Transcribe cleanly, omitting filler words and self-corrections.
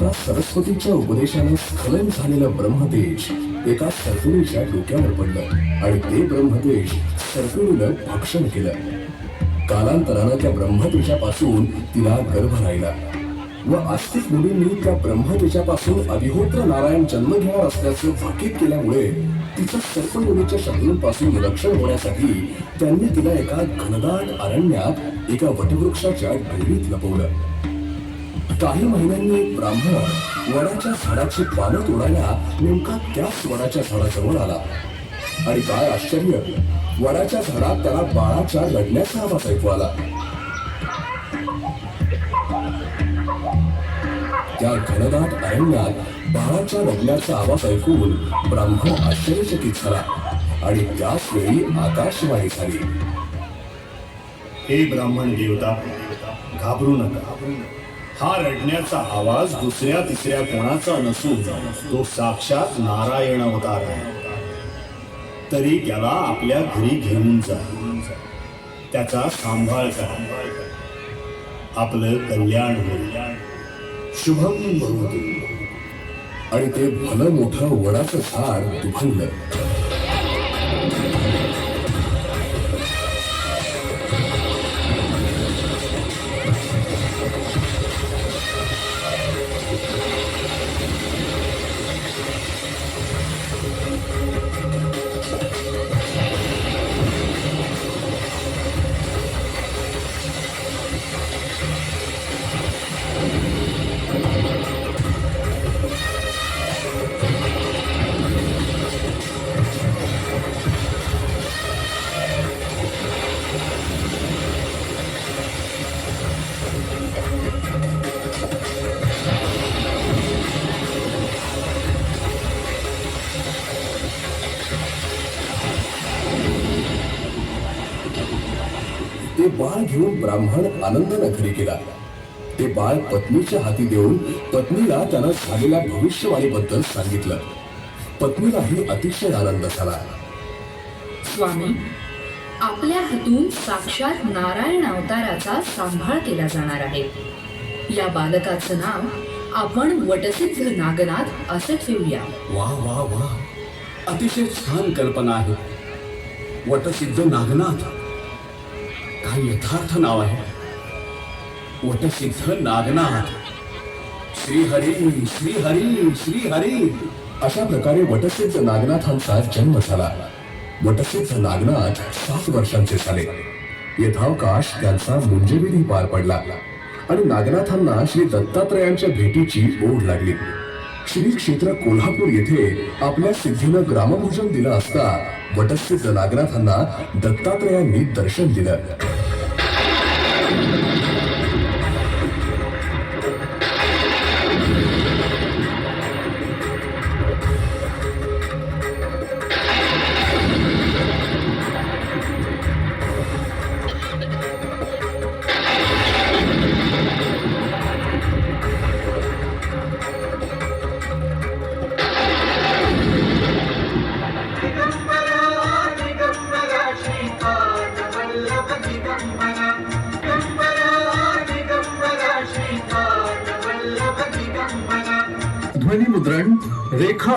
माता सरस्वतीच्या उपदेशाने स्खलन झालेलं ब्रह्मतेज एका सर्पिणीच्या डोक्यावर पडलं आणि ते ब्रह्मतेज सर्पिणीनं भक्षण केलं. कालांतरानं त्या ब्रह्मतेजापासून तिला गर्भ राहिला व आस्तिक मुलींनी त्या ब्रह्मतेजापासून अभिहोत्र नारायण जन्म घेणार असल्याचं भाकीत केल्यामुळे तिचं सर्पयोनीच्या शत्रूंपासून रक्षण होण्यासाठी त्यांनी तिला एका घनदाट अरण्यात एका वटवृक्षाच्या डोलीत लपवलं. काही महिन्यांनी एक ब्राह्मण वडाच्या झाडाची पानं तोडायला नेमका त्याच वडाच्या झाडाजवळ आला आणि काय आश्चर्य, वडाच्या झाडात त्याला बाळाच्या रडण्याचा आवाज ऐकू आला. त्या घनदाट अरण्यात बाळाच्या रडण्याचा आवाज ऐकून ब्राह्मण आश्चर्यचकित झाला आणि त्याच वेळी आकाशवाणी झाली. हे ब्राह्मण देवता, घाबरू नका. हा रडण्याचा आवाज दुसऱ्या तिसऱ्या कोणाचा नसून तो साक्षात नारायण अवतार आहे. तरी त्याला आपल्या घरी घेऊन जा, त्याचा सांभाळ करा, आपलं कल्याण होईल. शुभम भवतु. आणि ते भलं मोठं वडाचं झाड दुभंगलं. ते बाळ घेऊन ब्राह्मण आनंदाने घरी गेला. ते बाळ पत्नीच्या हाती देऊन पत्नीला त्यानं झालेल्या भविष्यवाणीबद्दल सांगितलं. पत्नीलाही अतिशय आनंद झाला. स्वामी, आपल्या हातून साक्षात नारायण अवताराचा सांभाळ केला जाणार आहे. या बालकाचं नाव आपण वटसिद्ध नागनाथ असं ठेवूया. वा वा वा, अतिशय छान कल्पना आहे. वटसिद्ध नागनाथ, काय यथार्थ नाव आहे. वटसिद्ध नागनाथ. श्रीहरी श्रीहरी श्रीहरी. अशा प्रकारे वटसिद्ध नागनाथांचा जन्म झाला. वटसिद्ध नागनाथ 7 वर्षांचे झाले. यथावकाश त्यांचा मुंजविधी पार पडला आणि नागनाथांना श्री दत्तात्रयांच्या भेटीची ओढ लागली. श्री क्षेत्र कोल्हापूर येथे आपल्या सिद्धीनं ग्रामभोजन दिलं असता वटसिद्ध नागनाथांना दत्तात्रयांनी दर्शन दिलं. ध्वनी मुद्रण रेखा